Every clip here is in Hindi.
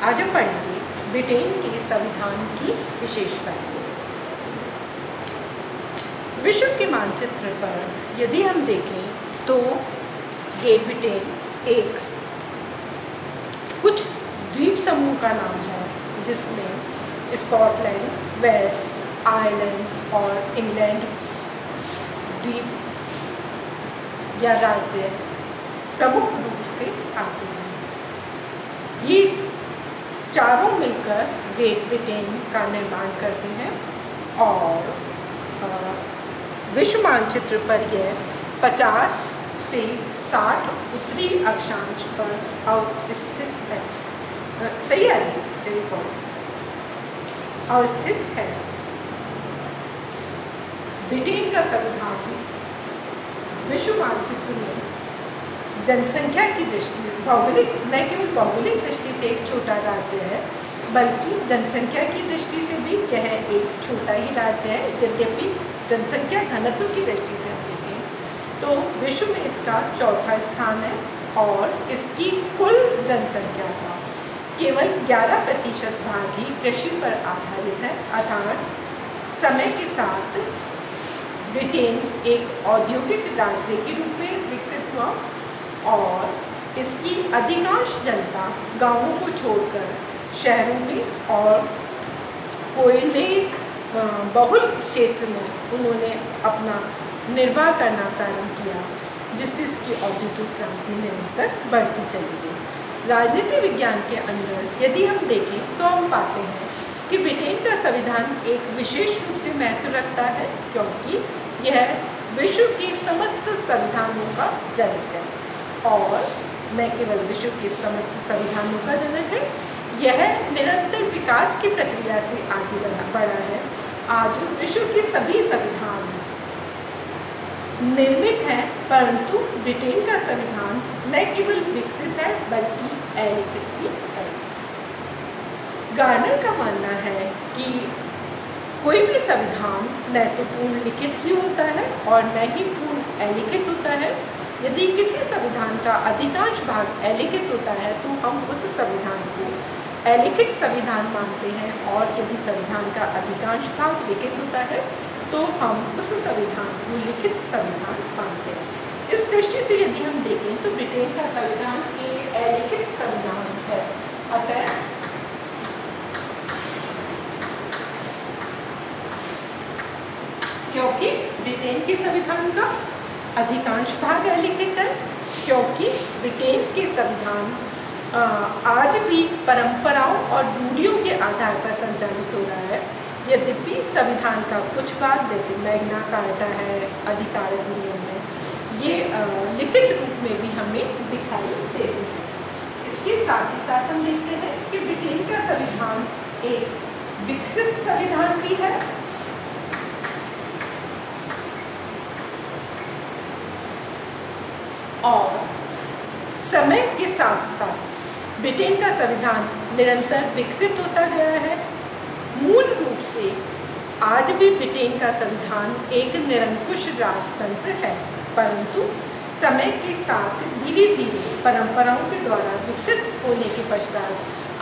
आज हम पढ़ेंगे ब्रिटेन के संविधान की विशेषताएं। विश्व के मानचित्र पर यदि हम देखें तो ग्रेट ब्रिटेन एक कुछ द्वीप समूह का नाम है, जिसमें स्कॉटलैंड, वेल्स, आयरलैंड और इंग्लैंड द्वीप या राज्य प्रमुख रूप से आते हैं। ये चारों मिलकर ग्रेट ब्रिटेन का निर्माण करते हैं और विश्व मानचित्र पर यह 50 से 60 उत्तरी अक्षांश पर अवस्थित है। सही है, अवस्थित है। ब्रिटेन का संविधान विश्व मानचित्र में जनसंख्या की दृष्टि भौगोलिक न केवल भौगोलिक दृष्टि से एक छोटा राज्य है, बल्कि जनसंख्या की दृष्टि से भी यह एक छोटा ही राज्य है। यद्यपि जनसंख्या घनत्व की दृष्टि से हम देखें तो विश्व में इसका चौथा स्थान है और इसकी कुल जनसंख्या का केवल 11% भाग ही कृषि पर आधारित है। अर्थात समय के साथ ब्रिटेन एक औद्योगिक राज्य के रूप में विकसित हुआ और इसकी अधिकांश जनता गांवों को छोड़कर शहरों में और कोयले बहुल क्षेत्र में उन्होंने अपना निर्वाह करना प्रारंभ किया, जिससे इसकी औद्योगिक क्रांति निरंतर बढ़ती चली गई। राजनीति विज्ञान के अंदर यदि हम देखें तो हम पाते हैं कि ब्रिटेन का संविधान एक विशेष रूप से महत्व रखता है, क्योंकि यह विश्व के समस्त संविधानों का जनक है और न केवल विश्व के समस्त संविधानों का जनक है, यह निरंतर विकास की प्रक्रिया से आगे बढ़ा है। आज विश्व के सभी संविधान निर्मित हैं, परंतु ब्रिटेन का संविधान न केवल विकसित है बल्कि अलिखित भी है। गार्नर का मानना है कि कोई भी संविधान न तो पूर्ण लिखित ही होता है और न ही पूर्ण अलिखित होता है। यदि किसी संविधान का अधिकांश भाग अलिखित होता है तो हम उस संविधान को अलिखित संविधान मानते हैं, और यदि संविधान का अधिकांश भाग लिखित होता है तो हम उस संविधान को लिखित संविधान मानते हैं। इस दृष्टि से यदि हम देखें तो ब्रिटेन का संविधान एक अलिखित संविधान है। अतः क्योंकि ब्रिटेन के संविधान का अधिकांश भाग अलिखित है, क्योंकि ब्रिटेन के संविधान आज भी परंपराओं और रूढ़ियों के आधार पर संचालित हो रहा है। यद्यपि संविधान का कुछ भाग जैसे मैग्ना कार्टा है, अधिकार अधिनियम है, ये लिखित रूप में भी हमें दिखाई देते हैं। इसके साथ ही साथ हम देखते हैं कि ब्रिटेन का संविधान एक विकसित संविधान भी है और समय के साथ साथ ब्रिटेन का संविधान निरंतर विकसित होता गया है। मूल रूप से आज भी ब्रिटेन का संविधान एक निरंकुश राजतंत्र है, परंतु समय के साथ धीरे धीरे परंपराओं के द्वारा विकसित होने के पश्चात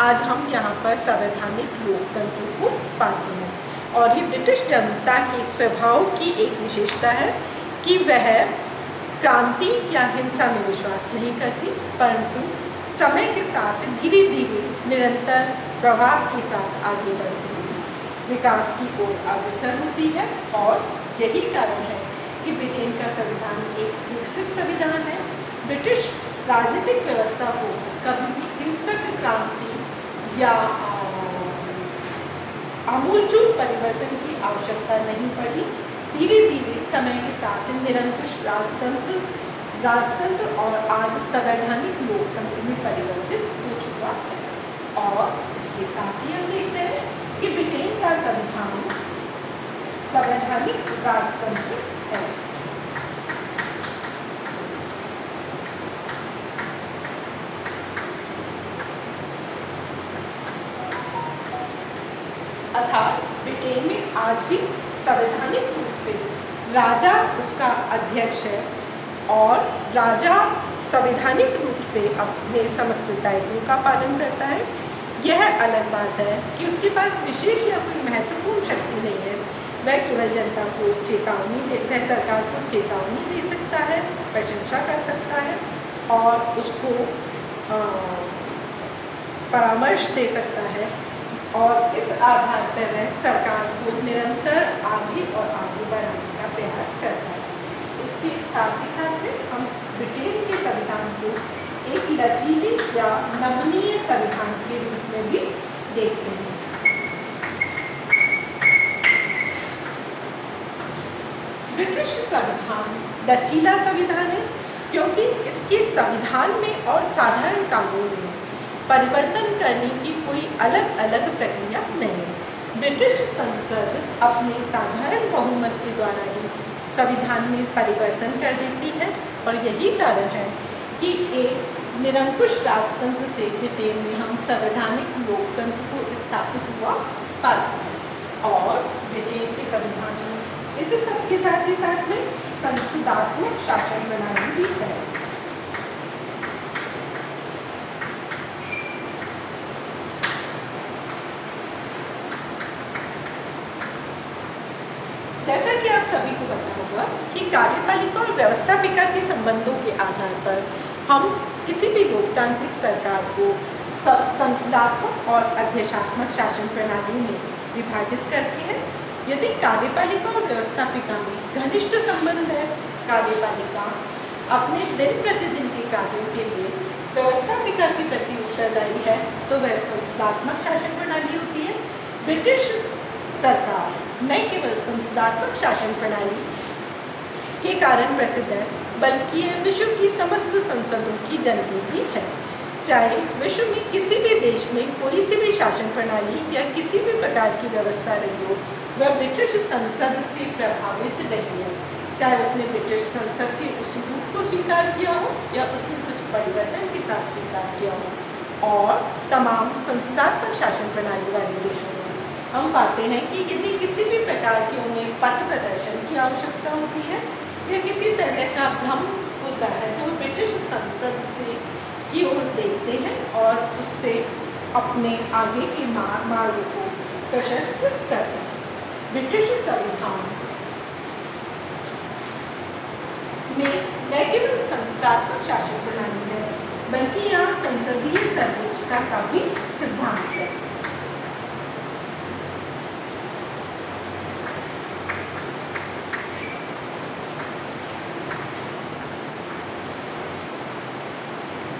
आज हम यहाँ पर संवैधानिक लोकतंत्र को पाते हैं। और ये ब्रिटिश जनता के स्वभाव की एक विशेषता है कि वह क्रांति या हिंसा में विश्वास नहीं करती, परंतु समय के साथ धीरे धीरे निरंतर प्रभाव के साथ आगे बढ़ती है, विकास की ओर अग्रसर होती है। और यही कारण है कि ब्रिटेन का संविधान एक विकसित संविधान है। ब्रिटिश राजनीतिक व्यवस्था को कभी भी हिंसक क्रांति या आमूलचूल परिवर्तन की आवश्यकता नहीं पड़ी। धीरे धीरे समय के साथ निरंकुश राजतंत्र और आज संवैधानिक लोकतंत्र में परिवर्तित हो चुका है। और इसके साथ ही हम देखते हैं कि ब्रिटेन का संविधान संवैधानिक राजतंत्र है। अर्थात ब्रिटेन में आज भी संवैधानिक रूप से राजा उसका अध्यक्ष है और राजा संवैधानिक रूप से अपने समस्त दायित्वों का पालन करता है। यह अलग बात है कि उसके पास विशेष या कोई महत्वपूर्ण शक्ति नहीं है। वह केवल जनता को चेतावनी वह सरकार को चेतावनी दे सकता है, प्रशंसा कर सकता है और उसको परामर्श दे सकता है, और इस आधार पर वह सरकार को निरंतर आगे और आगे बढ़ाने का प्रयास करता है। इसके साथ ही साथ में हम ब्रिटेन के संविधान को एक लचीले या नमनीय संविधान के रूप में भी देखते हैं। ब्रिटिश संविधान लचीला संविधान है क्योंकि इसके संविधान में और साधारण कानून में परिवर्तन करने की कोई अलग अलग प्रक्रिया नहीं है। ब्रिटिश संसद अपने साधारण बहुमत के द्वारा ही संविधान में परिवर्तन कर देती है, और यही कारण है कि एक निरंकुश राजतंत्र से ब्रिटेन में हम संवैधानिक लोकतंत्र को स्थापित हुआ पाते हैं। और ब्रिटेन के संविधान में इस सब के साथ ही साथ में संसदात्मक शासन प्रणाली भी है। जैसा कि आप सभी को पता होगा कि कार्यपालिका और व्यवस्थापिका के संबंधों के आधार पर हम किसी भी लोकतांत्रिक सरकार को संसदात्मक और अध्यक्षात्मक शासन प्रणाली में विभाजित करते हैं। यदि कार्यपालिका और व्यवस्थापिका में घनिष्ठ संबंध है, कार्यपालिका अपने दिन प्रतिदिन के कार्यों के लिए व्यवस्थापिका के प्रति उत्तरदायी है, तो वह संसदात्मक शासन प्रणाली होती है। ब्रिटिश सरकार न केवल संसदात्मक शासन प्रणाली के कारण प्रसिद्ध है, बल्कि यह विश्व की समस्त संसदों की जननी भी है। चाहे विश्व में किसी भी देश में कोई सी भी शासन प्रणाली या किसी भी प्रकार की व्यवस्था रही हो, वह ब्रिटिश संसद से प्रभावित रही है। चाहे उसने ब्रिटिश संसद के उस रूप को स्वीकार किया हो या उसमें कुछ परिवर्तन के साथ स्वीकार किया हो। और तमाम संसदात्मक शासन प्रणाली वाले देशों में हम पाते हैं कि यदि किसी भी प्रकार के उन्हें पथ प्रदर्शन की आवश्यकता होती है या किसी तरह का भ्रम होता है, तो वो ब्रिटिश संसद से की ओर देखते हैं और उससे अपने आगे के मार्ग को प्रशस्त करते हैं। ब्रिटिश संविधान में न केवल संसदात्मक शासन प्रणाली है, बल्कि यहाँ संसदीय सर्वोच्चता का भी सिद्धांत है।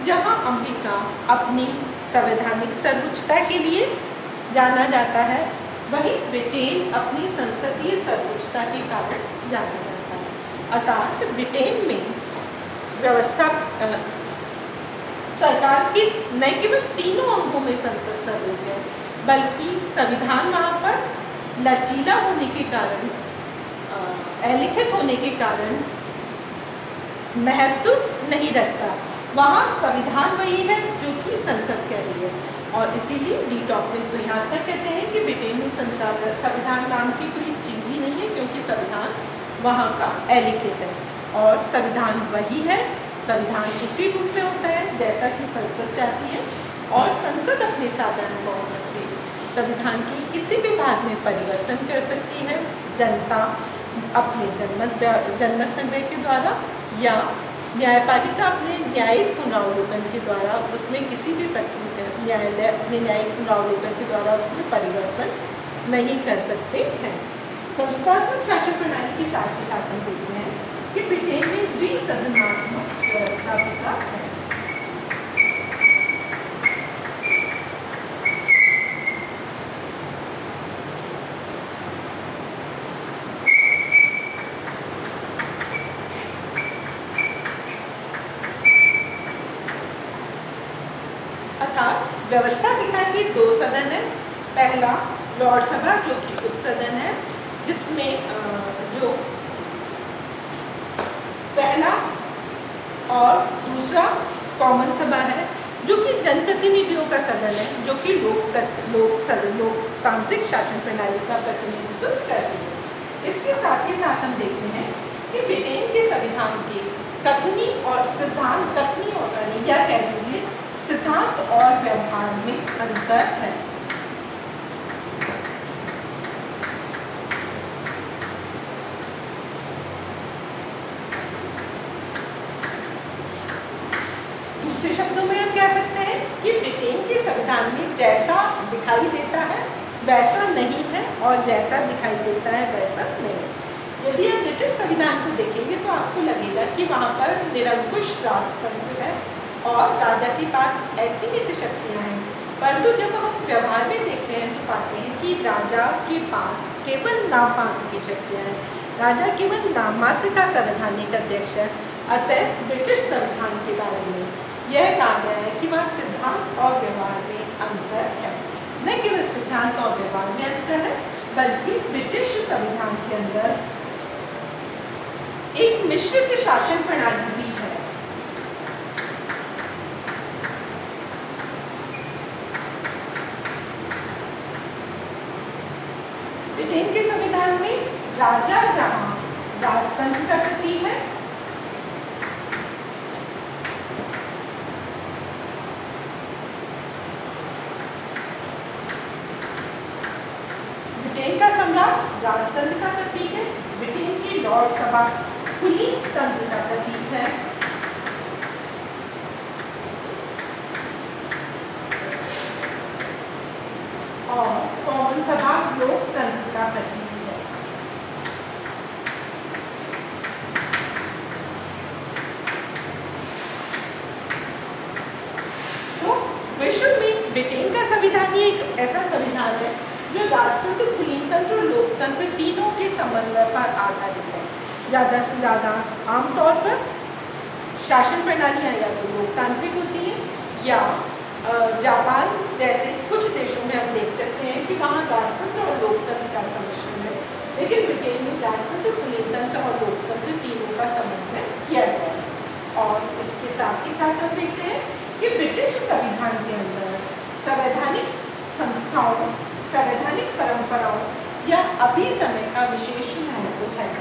जहाँ अमेरिका अपनी संवैधानिक सर्वोच्चता के लिए जाना जाता है, वहीं ब्रिटेन अपनी संसदीय सर्वोच्चता के कारण जाना जाता है। अर्थात ब्रिटेन में व्यवस्था सरकार के न केवल तीनों अंगों में संसद सर्वोच्च है, बल्कि संविधान वहाँ पर लचीला होने के कारण, अलिखित होने के कारण महत्व नहीं रखता। वहाँ संविधान वही है जो कि संसद कह रही है, और इसीलिए डी टॉकविल तो यहाँ तक कहते हैं कि ब्रिटेन में संविधान नाम की कोई चीज़ ही नहीं है, क्योंकि संविधान वहाँ का अलिखित है और संविधान वही है। संविधान उसी रूप में होता है जैसा कि संसद चाहती है, और संसद अपने साधारण बहुमत से संविधान के किसी भी भाग में परिवर्तन कर सकती है। जनता अपने जनमत संग्रह के द्वारा या न्यायपालिका अपने न्यायिक पुनरावलोकन के द्वारा उसमें किसी भी न्यायालय अपने न्यायिक पुनरावलोकन के द्वारा उसमें परिवर्तन नहीं कर सकते हैं। संसदात्मक शासन प्रणाली के साथ ही साथ हम देखते हैं कि ब्रिटेन में द्विसदनात्मक व्यवस्था है। व्यवस्थापिका के दो सदन है। पहला लॉर्ड सभा जो कि उच्च सदन है, जिसमें जो पहला और दूसरा कॉमन सभा है जो कि जनप्रतिनिधियों का सदन है, जो कि लोकतांत्रिक शासन प्रणाली का प्रतिनिधित्व करती है। इसके साथ ही साथ हम देखते हैं कि ब्रिटेन के संविधान के कथनी और सिद्धांत, कथनी और या कह दीजिए सिद्धांत और व्यवहार में अंतर है। दूसरे शब्दों में हम कह सकते हैं कि ब्रिटेन के संविधान में जैसा दिखाई देता है वैसा नहीं है और जैसा दिखाई देता है वैसा नहीं है। यदि आप ब्रिटिश संविधान को देखेंगे तो आपको लगेगा कि वहाँ पर निरंकुश राजतंत्र है और राजा के पास असीमित शक्तियाँ हैं, परंतु जब हम व्यवहार में देखते हैं तो पाते हैं कि राजा के पास केवल नाम मात्र की शक्तियाँ हैं। राजा केवल नाम मात्र का संवैधानिक अध्यक्ष है। अतः ब्रिटिश संविधान के बारे में यह कहा गया है कि वहाँ सिद्धांत और व्यवहार में अंतर है। न केवल सिद्धांत और व्यवहार में अंतर है, बल्कि ब्रिटिश संविधान के अंदर एक मिश्रित शासन प्रणाली भी है। ब्रिटेन के संविधान में राजा जहां राजतंत्र का प्रतीक है, ब्रिटेन का सम्राट राजतंत्र का प्रतीक है, ब्रिटेन की लॉर्ड सभा खुली तंत्र का प्रतीक है, और कॉमन सभा लोकतंत्र का प्रतीक है। तो विश्व में ब्रिटेन का संविधान ही एक ऐसा संविधान है जो राजतंत्र, कुलीनतंत्र और लोकतंत्र तीनों के समन्वय पर आधारित है। ज़्यादा से ज़्यादा आमतौर पर शासन प्रणालियाँ या तो लोकतांत्रिक होती हैं या जापान जैसे कुछ देशों में हम देख सकते हैं कि वहाँ राजतंत्र और लोकतंत्र का सम्मिश्रण है, लेकिन ब्रिटेन में राजतंत्र, कुलीनतंत्र और लोकतंत्र तीनों का समन्वय किया गया है। और इसके साथ ही साथ हम देखते हैं कि ब्रिटिश संविधान के अंदर संवैधानिक संस्थाओं, संवैधानिक परंपराओं या अभिसमय का विशेष महत्व है।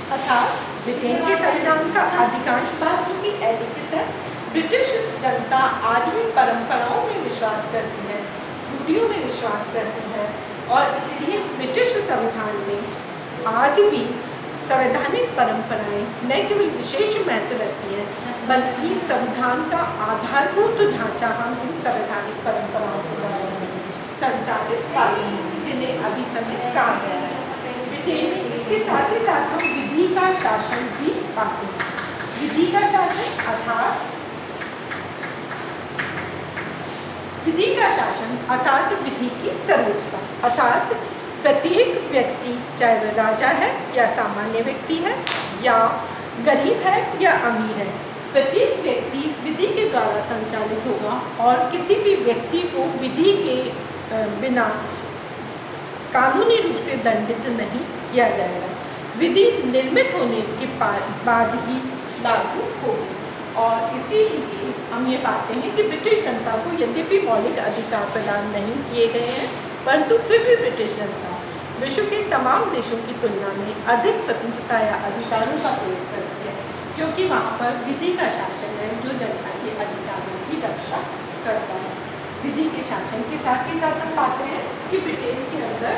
अर्थात ब्रिटेन के संविधान का अधिकांश भाग जो कि अलिखित है, ब्रिटिश जनता आज भी परंपराओं में विश्वास करती है, रूढ़ियों में विश्वास करती है, और इसलिए ब्रिटिश संविधान में आज भी संवैधानिक परंपराएं न केवल विशेष महत्व रखती हैं, बल्कि संविधान का आधारभूत ढांचा हम इन संवैधानिक परंपराओं के द्वारा संचालित पाते हैं, जिन्हें अभिसमय कहा गया है। ब्रिटेन में इसके साथ ही साथ हम विधि का शासन भी पाते हैं। विधि का शासन अर्थात विधि की सर्वोच्चता, अर्थात प्रत्येक व्यक्ति, चाहे वह राजा है या सामान्य व्यक्ति है या गरीब है या अमीर है, प्रत्येक व्यक्ति विधि के द्वारा संचालित होगा और किसी भी व्यक्ति को विधि के बिना कानूनी रूप से दंडित नहीं किया जाएगा। विधि निर्मित होने के बाद ही लागू होगी, और इसीलिए हम ये पाते हैं कि ब्रिटिश जनता को यद्यपि मौलिक अधिकार प्रदान नहीं किए गए हैं, परंतु फिर भी ब्रिटिश जनता विश्व के तमाम देशों की तुलना में अधिक स्वतंत्रता या अधिकारों का प्रयोग करती है, क्योंकि वहाँ पर विधि का शासन है जो जनता के अधिकारों की रक्षा करता है। विधि के शासन के साथ ही साथ हम पाते हैं कि ब्रिटेन के अंदर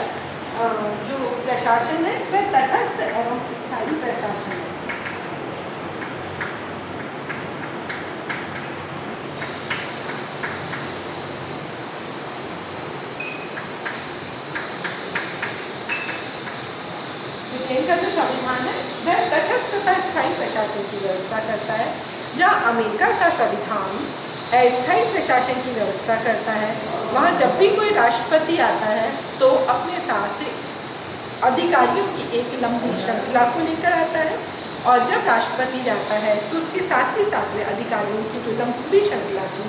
जो प्रशासन है वह तटस्थ एवं स्थायी प्रशासन है। ब्रिटेन का जो संविधान है वह तटस्थ तथा स्थायी प्रशासन की व्यवस्था करता है, या अमेरिका का संविधान अस्थायी प्रशासन की व्यवस्था करता है। वहाँ जब भी कोई राष्ट्रपति आता है तो अपने साथ अधिकारियों की एक लंबी श्रृंखला को लेकर आता है, और जब राष्ट्रपति जाता है तो उसके साथ ही साथ में अधिकारियों की जो लंबी श्रृंखला थी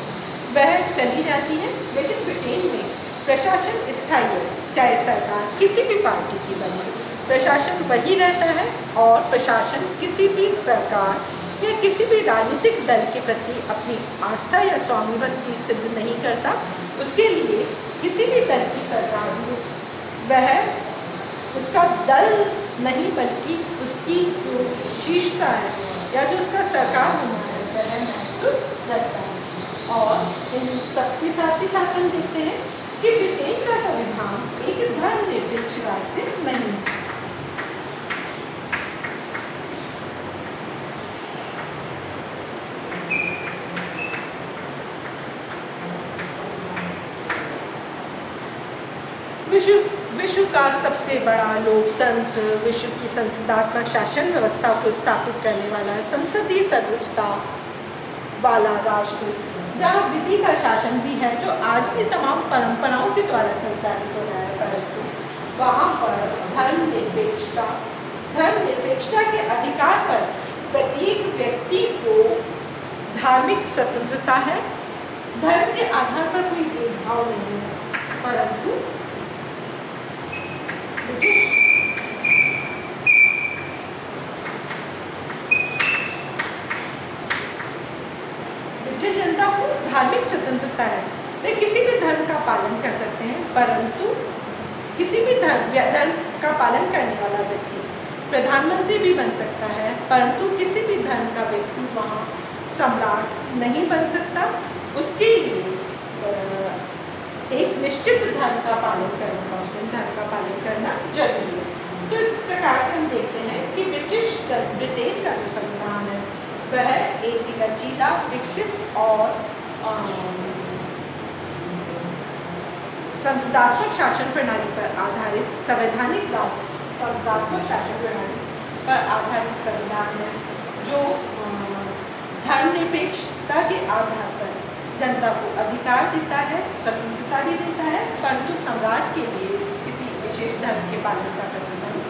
वह चली जाती है। लेकिन ब्रिटेन में प्रशासन स्थायी है, चाहे सरकार किसी भी पार्टी की बने, प्रशासन वही रहता है, और प्रशासन किसी भी सरकार या किसी भी राजनीतिक दल के प्रति अपनी आस्था या स्वामित्व सिद्ध नहीं करता। उसके लिए किसी भी दल की सरकार उसका दल नहीं बल्कि उसकी जो शीर्षता है या जो उसका सरकार होना है वह महत्व रखता है। और इन सबके साथ ही साथ हम देखते हैं कि ब्रिटेन का संविधान एक धर्मनिरपेक्ष राज्य नहीं है। विश्व का सबसे बड़ा लोकतंत्र, विश्व की संसदात्मक शासन व्यवस्था को स्थापित करने वाला संसदीय सर्वोच्चता वाला राष्ट्र, जहाँ विधि का शासन भी है जो आज भी तमाम परंपराओं के द्वारा संचालित हो रहा है, परंतु वहाँ पर धर्मनिरपेक्षता के अधिकार पर प्रत्येक व्यक्ति को धार्मिक स्वतंत्रता है। धर्म के आधार पर कोई भेदभाव नहीं है, परंतु ब्रिटिश जनता को धार्मिक स्वतंत्रता है। वे किसी भी धर्म का पालन कर सकते हैं, परंतु किसी भी धर्म का पालन करने वाला व्यक्ति प्रधानमंत्री भी बन सकता है, परंतु किसी भी धर्म का व्यक्ति वहाँ सम्राट नहीं बन सकता। उसके लिए एक निश्चित धर्म का पालन करना, मुस्लिम धर्म का पालन करना जरूरी है। तो इस प्रकार से हम देखते हैं कि ब्रिटेन का जो संविधान है वह एक लचीला, विकसित और संसदात्मक शासन प्रणाली पर आधारित संवैधानिक तंत्रात्मक शासन प्रणाली पर आधारित संविधान है, जो धर्मनिरपेक्षता के आधार पर जनता को अधिकार देता है, स्वतंत्रता भी देता है, परंतु सम्राट के लिए किसी विशेष धर्म के पालन का प्रतिबंध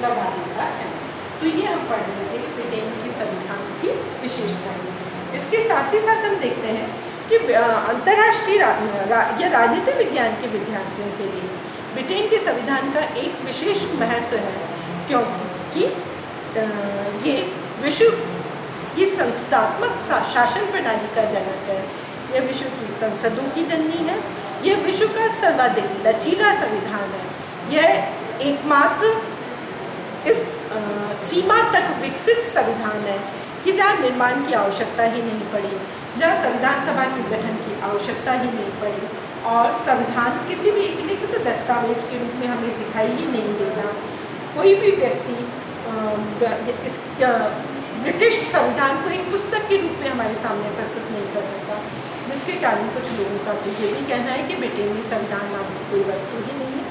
लगा देता है। तो ये हम पढ़ रहे थे ब्रिटेन के संविधान की विशेषताएं। इसके साथ ही साथ हम देखते हैं कि अंतर्राष्ट्रीय या राजनीतिक विज्ञान के विद्यार्थियों के लिए ब्रिटेन के संविधान का एक विशेष महत्व है, क्योंकि ये विश्व की संस्थात्मक शासन प्रणाली का जनक है। यह विश्व की संसदों की जननी है। यह विश्व का सर्वाधिक लचीला संविधान है। यह एकमात्र इस सीमा तक विकसित संविधान है कि जहाँ निर्माण की आवश्यकता ही नहीं पड़ी, जहाँ संविधान सभा के गठन की आवश्यकता ही नहीं पड़ी, और संविधान किसी भी एक लिखित दस्तावेज के रूप में हमें दिखाई ही नहीं देता। कोई भी व्यक्ति इस ब्रिटिश संविधान को एक पुस्तक के रूप में हमारे सामने प्रस्तुत नहीं कर सकता, जिसके कारण कुछ लोगों का तो ये भी कहना है कि ब्रिटेन में संविधान नाम की कोई वस्तु ही नहीं है,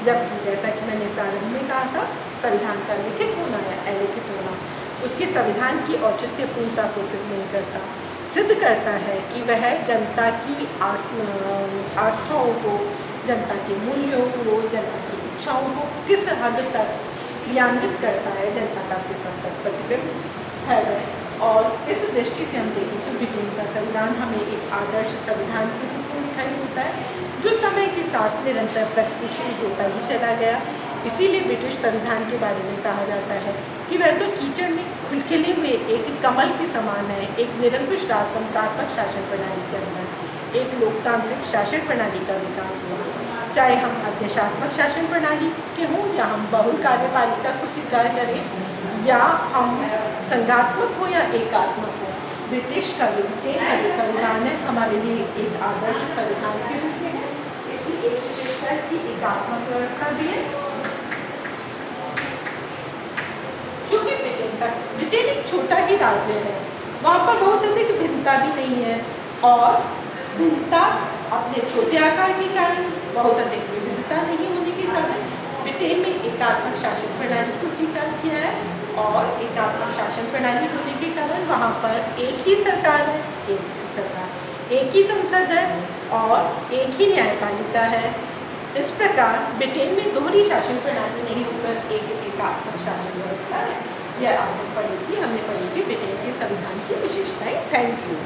जबकि जैसा कि मैंने प्रारंभ में कहा था, संविधान का लिखित होना या अलिखित होना उसके संविधान की औचित्यपूर्णता को सिद्ध नहीं करता, सिद्ध करता है कि वह जनता की आस्थाओं को, जनता के मूल्यों को, जनता की इच्छाओं को किस हद तक क्रियान्वित करता है, जनता का किस हद तक प्रतिबिंब है। और इस दृष्टि से हम देखें तो ब्रिटेन का संविधान हमें एक आदर्श संविधान के रूप में दिखाई देता है, जो समय के साथ निरंतर प्रगतिशील होता ही चला गया। इसीलिए ब्रिटिश संविधान के बारे में कहा जाता है कि वह तो कीचड़ में खिले हुए एक कमल के समान है। एक निरंकुश राजतंत्रात्मक शासन प्रणाली के अंदर एक लोकतांत्रिक शासन प्रणाली का विकास हुआ। चाहे हम अध्यक्षात्मक शासन प्रणाली के हों या हम बहुल कार्यपालिका को स्वीकार करें, या हम संघात्मक हो या एकात्मक हो, ब्रिटेन का जो संविधान है हमारे लिए एक आदर्श संविधान के रूप में है। इसकी एक विशेषता इसकी एकात्मक व्यवस्था भी है, चूँकि ब्रिटेन एक छोटा ही राज्य है, वहाँ पर बहुत अधिक भिन्नता भी नहीं है, और भिन्नता अपने छोटे आकार के कारण, बहुत अधिक विविधता नहीं होने के कारण ब्रिटेन में एकात्मक शासन प्रणाली को स्वीकार किया है। और एकात्मक शासन प्रणाली होने के कारण वहाँ पर एक ही सरकार है, एक ही संसद है और एक ही न्यायपालिका है। इस प्रकार ब्रिटेन में दोहरी शासन प्रणाली नहीं होकर एक एकात्मक शासन व्यवस्था है। यह आज हम पढ़ेगी, हमने पढ़ी ब्रिटेन के संविधान की विशेषताएं। Thank you.